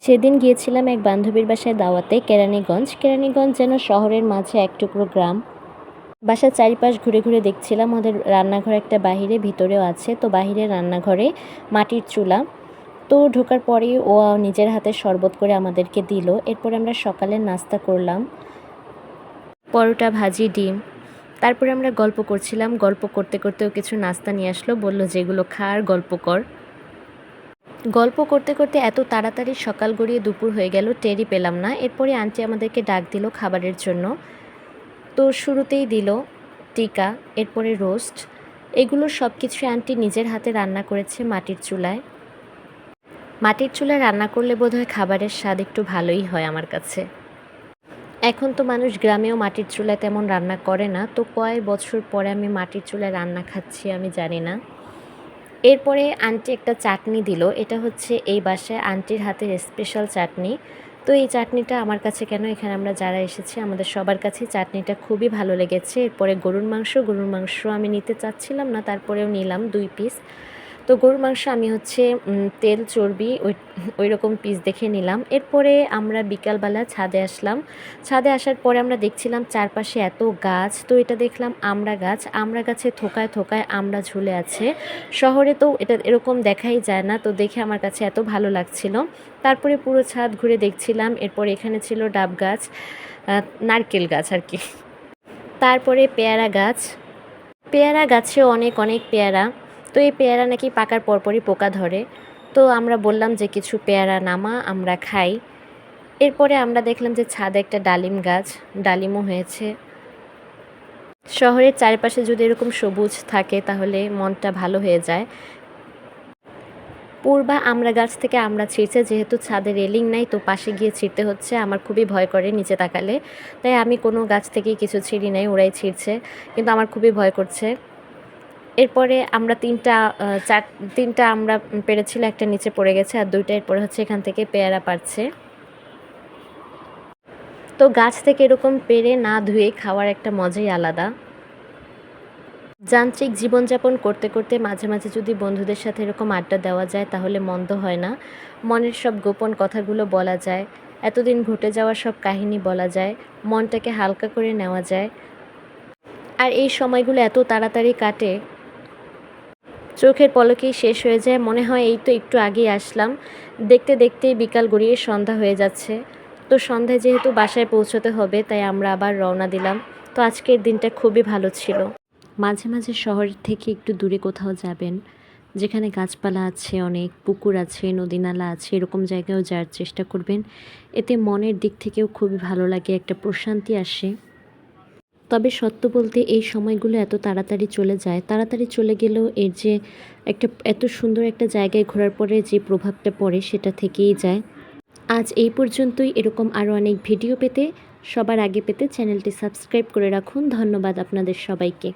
সেদিন গিয়েছিলাম এক বান্ধবীর বাসায় দাওয়াতে কেরানীগঞ্জ। কেরানীগঞ্জ যেন শহরের মাঝে এক টুকরো গ্রাম। বাসার চারিপাশ ঘুরে ঘুরে দেখছিলাম, ওদের রান্নাঘর একটা বাহিরে, ভিতরেও আছে। তো বাহিরের রান্নাঘরে মাটির চুলা। তো ঢোকার পরেই ও নিজের হাতে শরবত করে আমাদেরকে দিল। এরপরে আমরা সকালের নাস্তা করলাম, পরোটা, ভাজি, ডিম। তারপরে আমরা গল্প করছিলাম, গল্প করতে করতেও কিছু নাস্তা নিয়ে আসলো, বলল যেগুলো খা আর গল্প কর। গল্প করতে করতে এত তাড়াতাড়ি সকাল গড়িয়ে দুপুর হয়ে গেল, টেরই পেলাম না। এরপরে আন্টি আমাদেরকে ডাক দিল খাবারের জন্য। তো শুরুতেই দিল টিকা, এরপরে রোস্ট। এগুলো সব কিছু আন্টি নিজের হাতে রান্না করেছে মাটির চুলায়। মাটির চুলায় রান্না করলে বোধহয় খাবারের স্বাদ একটু ভালোই হয় আমার কাছে। এখন তো মানুষ গ্রামেও মাটির চুলায় তেমন রান্না করে না, তো কয়েক বছর পরে আমি মাটির চুলায় রান্না খাচ্ছি আমি জানি না। এরপরে আন্টি একটা চাটনি দিল, এটা হচ্ছে এই বাসায় আন্টির হাতের স্পেশাল চাটনি। তো এই চাটনিটা আমার কাছে কেন, এখানে আমরা যারা এসেছি আমাদের সবার কাছে চাটনিটা খুবই ভালো লেগেছে। এরপরে গরুর মাংস আমি নিতে চাচ্ছিলাম না, তারপরেও নিলাম 2 পিস। তো গরুর মাংস আমি হচ্ছে তেল চর্বি ওই রকম পিস দেখে নিলাম। এরপরে আমরা বিকালবেলা ছাদে আসলাম। ছাদে আসার পরে আমরা দেখছিলাম চারপাশে এত গাছ। তো এটা দেখলাম আমড়া গাছে থোকায় থোকায় আমড়া ঝুলে আছে। শহরে তো এটা এরকম দেখাই যায় না, তো দেখে আমার কাছে এত ভালো লাগছিল। তারপরে পুরো ছাদ ঘুরে দেখছিলাম। এরপর এখানে ছিল ডাব গাছ, নারকেল গাছ আর কি। তারপরে পেয়ারা গাছে অনেক অনেক পেয়ারা। তো এই পেয়ারা নাকি পাকার পরপরই পোকা ধরে। তো আমরা বললাম যে কিছু পেয়ারা নামা, আমরা খাই। এরপরে আমরা দেখলাম যে ছাদে একটা ডালিম গাছ, ডালিমও হয়েছে। শহরের চারপাশে যদি এরকম সবুজ থাকে তাহলে মনটা ভালো হয়ে যায়। পূর্বা আমড়া গাছ থেকে আমড়া ছিঁড়ছে, যেহেতু ছাদে রেলিং নাই তো পাশে গিয়ে ছিঁড়তে হচ্ছে। আমার খুবই ভয় করে নিচে তাকালে, তাই আমি কোনো গাছ থেকেই কিছু ছিঁড়ি নাই, ওরাই ছিঁড়ছে। কিন্তু আমার খুবই ভয় করছে। এরপরে আমরা তিনটা আমরা পেড়েছিল, একটা নিচে পড়ে গেছে আর 2টা এরপরে হচ্ছে এখান থেকে পেয়ারা পারছে। তো গাছ থেকে এরকম পেড়ে না ধুয়ে খাওয়ার একটা মজাই আলাদা। যান্ত্রিক জীবনযাপন করতে করতে মাঝে মাঝে যদি বন্ধুদের সাথে এরকম আড্ডা দেওয়া যায় তাহলে মন্দ হয় না। মনের সব গোপন কথাগুলো বলা যায়, এতদিন ঘটে যাওয়া সব কাহিনী বলা যায়, মনটাকে হালকা করে নেওয়া যায়। আর এই সময়গুলো এত তাড়াতাড়ি কাটে, চোখের পলকেই শেষ হয়ে যায়। মনে হয় এই তো একটু আগেই আসলাম, দেখতে দেখতেই বিকাল গড়িয়ে সন্ধ্যা হয়ে যাচ্ছে। তো সন্ধ্যায় যেহেতু বাসায় পৌঁছতে হবে তাই আমরা আবার রওনা দিলাম। তো আজকের দিনটা খুবই ভালো ছিল। মাঝে মাঝে শহরের থেকে একটু দূরে কোথাও যাবেন, যেখানে গাছপালা আছে, অনেক পুকুর আছে, নদী নালা আছে, এরকম জায়গায়ও যাওয়ার চেষ্টা করবেন। এতে মনের দিক থেকেও খুবই ভালো লাগে, একটা প্রশান্তি আসে। তবে সত্য বলতে এই সময়গুলো এত তাড়াতাড়ি চলে যায়, তাড়াতাড়ি চলে গেলেও এর যে একটা এত সুন্দর একটা জায়গায় ঘোরার পরে যে প্রভাবটা পড়ে সেটা থেকেই যায়। আজ এই পর্যন্তই। এরকম আরও অনেক ভিডিও পেতে, সবার আগে পেতে চ্যানেলটি সাবস্ক্রাইব করে রাখুন। ধন্যবাদ আপনাদের সবাইকে।